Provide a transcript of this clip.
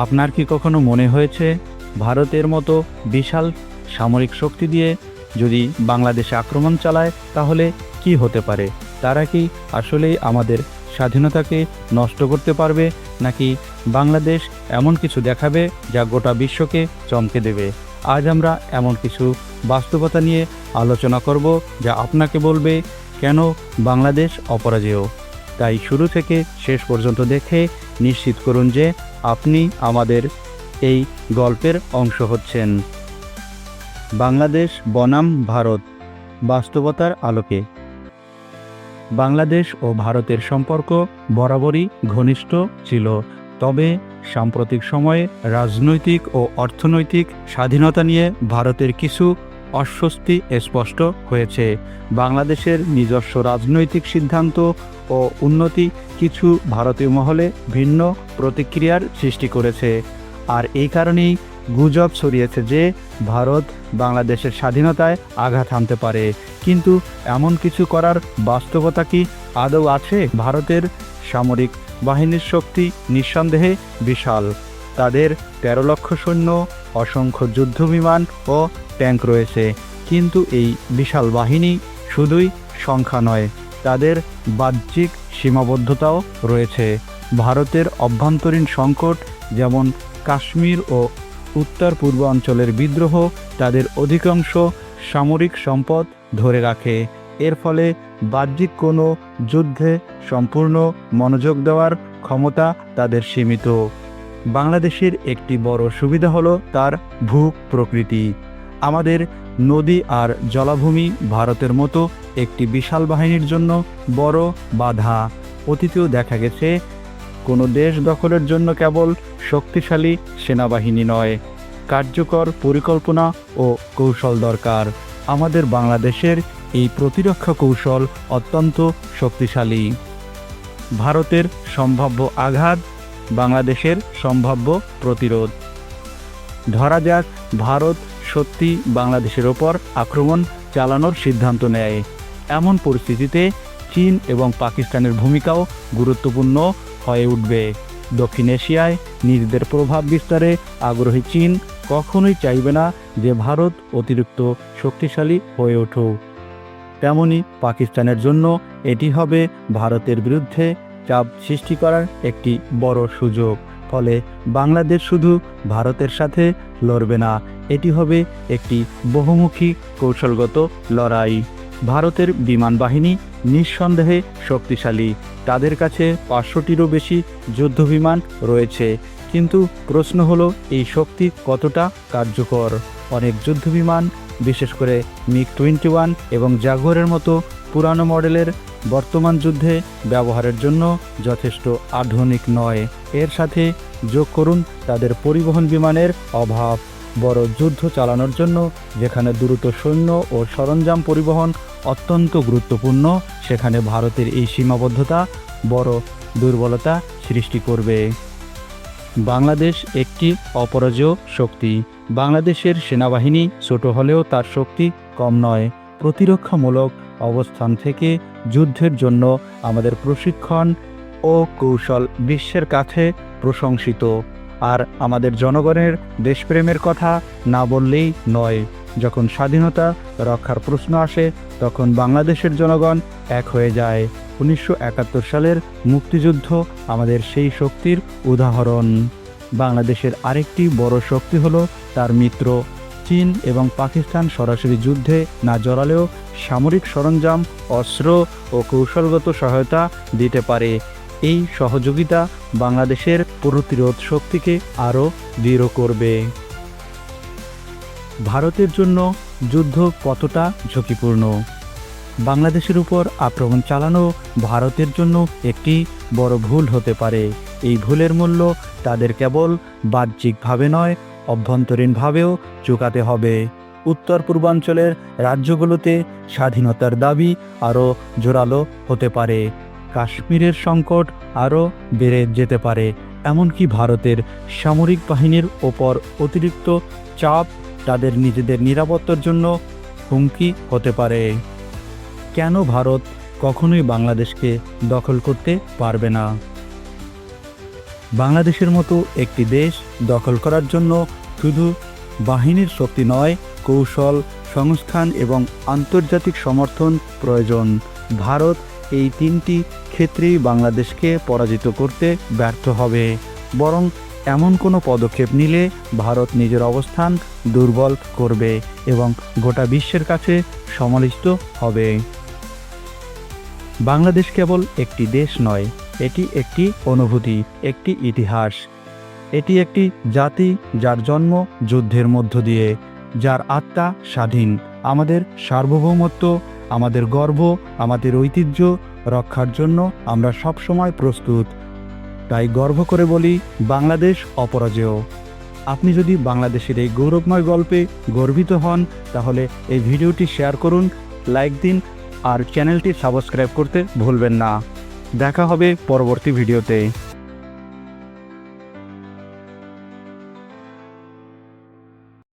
আপনার কি কখনো মনে হয়েছে ভারতের মতো বিশাল সামরিক শক্তি দিয়ে যদি বাংলাদেশে আক্রমণ চালায় তাহলে কি হতে পারে? তারা কি আসলেই আমাদের স্বাধীনতাকে নষ্ট করতে পারবে, নাকি বাংলাদেশ এমন কিছু দেখাবে যা গোটা বিশ্বকে চমকে দেবে? আজ আমরা এমন কিছু বাস্তবতা নিয়ে আলোচনা করব যা আপনাকে বলবে কেন বাংলাদেশ অপরাজেয়। তাই শুরু থেকে শেষ পর্যন্ত দেখে নিশ্চিত করুন যে আপনি আমাদের এই গল্পের অংশ হচ্ছেন। বাংলাদেশ বনাম ভারত, বাস্তবতার আলোকে। বাংলাদেশ ও ভারতের সম্পর্ক বরাবরই ঘনিষ্ঠ ছিল, তবে সাম্প্রতিক সময়ে রাজনৈতিক ও অর্থনৈতিক স্বাধীনতা নিয়ে ভারতের কিছু অস্বস্তি স্পষ্ট হয়েছে। বাংলাদেশের নিজস্ব রাজনৈতিক সিদ্ধান্ত ও উন্নতি কিছু ভারতীয় মহলে ভিন্ন প্রতিক্রিয়ার সৃষ্টি করেছে। আর এই কারণেই গুজব ছড়িয়েছে যে ভারত বাংলাদেশের স্বাধীনতায় আঘাত হানতে পারে। কিন্তু এমন কিছু করার বাস্তবতা কি আদৌ আছে? ভারতের সামরিক বাহিনীর শক্তি নিঃসন্দেহে বিশাল। তাদের 13 লক্ষ সৈন্য, অসংখ্য যুদ্ধবিমান ও ট্যাঙ্ক রয়েছে। কিন্তু এই বিশাল বাহিনী শুধুই সংখ্যা নয়, তাদের বাহ্যিক সীমাবদ্ধতাও রয়েছে। ভারতের অভ্যন্তরীণ সংকট, যেমন কাশ্মীর ও উত্তর পূর্বাঞ্চলের বিদ্রোহ, তাদের অধিকাংশ সামরিক সম্পদ ধরে রাখে। এর ফলে বাহ্যিক কোনো যুদ্ধে সম্পূর্ণ মনোযোগ দেওয়ার ক্ষমতা তাদের সীমিত। বাংলাদেশের একটি বড় সুবিধা হলো তার ভূ-প্রকৃতি। আমাদের নদী আর জলাভূমি ভারতের মতো একটি বিশাল বাহিনীর জন্য বড় বাধা। অতীতেও দেখা গেছে, কোনো দেশ দখলের জন্য কেবল শক্তিশালী সেনাবাহিনী নয়, কার্যকর পরিকল্পনা ও কৌশল দরকার। আমাদের বাংলাদেশের এই প্রতিরক্ষা কৌশল অত্যন্ত শক্তিশালী। ভারতের সম্ভাব্য আঘাত, বাংলাদেশের সম্ভাব্য প্রতিরোধ। ধরা যাক ভারত সত্যি বাংলাদেশের ওপর আক্রমণ চালানোর সিদ্ধান্ত নেয়। এমন পরিস্থিতিতে চীন এবং পাকিস্তানের ভূমিকাও গুরুত্বপূর্ণ হয়ে উঠবে। দক্ষিণ এশিয়ায় নিজেদের প্রভাব বিস্তারে আগ্রহী চীন কখনোই চাইবে না যে ভারত অতিরিক্ত শক্তিশালী হয়ে উঠুক। তেমনি পাকিস্তানের জন্য এটি হবে ভারতের বিরুদ্ধে চাপ সৃষ্টি করার একটি বড় সুযোগ। ফলে বাংলাদেশ শুধু ভারতের সাথে লড়বে না, এটি হবে একটি বহুমুখী কৌশলগত লড়াই। ভারতের বিমান বাহিনী নিঃসন্দেহে শক্তিশালী। তাদের কাছে 500টিরও বেশি যুদ্ধবিমান রয়েছে। কিন্তু প্রশ্ন হলো, এই শক্তি কতটা কার্যকর? অনেক যুদ্ধবিমান, বিশেষ করে MiG-21 এবং জাগুয়ারের মতো পুরানো মডেলের, বর্তমান যুদ্ধে ব্যবহারের জন্য যথেষ্ট আধুনিক নয়। এর সাথে যোগ করুন তাদের পরিবহন বিমানের অভাব। বড় যুদ্ধ চালানোর জন্য যেখানে দ্রুত সৈন্য ও সরঞ্জাম পরিবহন অত্যন্ত গুরুত্বপূর্ণ, সেখানে ভারতের এই সীমাবদ্ধতা বড় দুর্বলতা সৃষ্টি করবে। বাংলাদেশ একটি অপরাজেয় শক্তি। বাংলাদেশের সেনাবাহিনী ছোট হলেও তার শক্তি কম নয়। প্রতিরক্ষামূলক অবস্থান থেকে যুদ্ধের জন্য আমাদের প্রশিক্ষণ ও কৌশল বিশ্বের কাছে প্রশংসিত। আর আমাদের জনগণের দেশপ্রেমের কথা না বললেই নয়। যখন স্বাধীনতা রক্ষার প্রশ্ন আসে, তখন বাংলাদেশের জনগণ এক হয়ে যায়। 1971 সালের মুক্তিযুদ্ধ আমাদের সেই শক্তির উদাহরণ। বাংলাদেশের আরেকটি বড় শক্তি হলো তার মিত্র চীন এবং পাকিস্তান। সরাসরি যুদ্ধে না জড়ালেও সামরিক সরঞ্জাম, অস্ত্র ও কৌশলগত সহায়তা দিতে পারে। এই সহযোগিতা বাংলাদেশের প্রতিরোধ শক্তিকে আরও দৃঢ় করবে। ভারতের জন্য যুদ্ধ কতটা ঝুঁকিপূর্ণ? বাংলাদেশের উপর আক্রমণ চালানো ভারতের জন্য একটি বড় ভুল হতে পারে। এই ভুলের মূল্য তাদের কেবল বাহ্যিকভাবে নয়, অভ্যন্তরীণভাবেও চুকাতে হবে। উত্তর পূর্বাঞ্চলের রাজ্যগুলোতে স্বাধীনতার দাবি আরও জোরালো হতে পারে। কাশ্মীরের সংকট আরও বেড়ে যেতে পারে। এমনকি ভারতের সামরিক বাহিনীর ওপর অতিরিক্ত চাপ তাদের নিজেদের নিরাপত্তার জন্য হুমকি হতে পারে। কেন ভারত কখনোই বাংলাদেশকে দখল করতে পারবে না? বাংলাদেশের মতো একটি দেশ দখল করার জন্য শুধু বাহিনীর শক্তি নয়, কৌশল, সংস্থান এবং আন্তর্জাতিক সমর্থন প্রয়োজন। ভারত এই তিনটি ক্ষেত্রেই বাংলাদেশকে পরাজিত করতে ব্যর্থ হবে, বরং এমন কোনো পদক্ষেপ নিলে ভারত নিজের অবস্থান দুর্বল করবে এবং গোটা বিশ্বের কাছে সমালোচিত হবে। বাংলাদেশ কেবল একটি দেশ নয়, এটি একটি অনুভূতি, একটি ইতিহাস। এটি একটি জাতি যার জন্ম যুদ্ধের মধ্য দিয়ে, যার আত্মা স্বাধীন। আমাদের সার্বভৌমত্ব, আমাদের গর্ব, আমাদের ঐতিহ্য রক্ষার জন্য আমরা সবসময় প্রস্তুত। তাই গর্ব করে বলি, বাংলাদেশ অপরাজেয়। আপনি যদি বাংলাদেশের এই গৌরবময় গল্পে গর্বিত হন, তাহলে এই ভিডিওটি শেয়ার করুন, লাইক দিন আর চ্যানেলটি সাবস্ক্রাইব করতে ভুলবেন না। দেখা হবে পরবর্তী ভিডিওতে।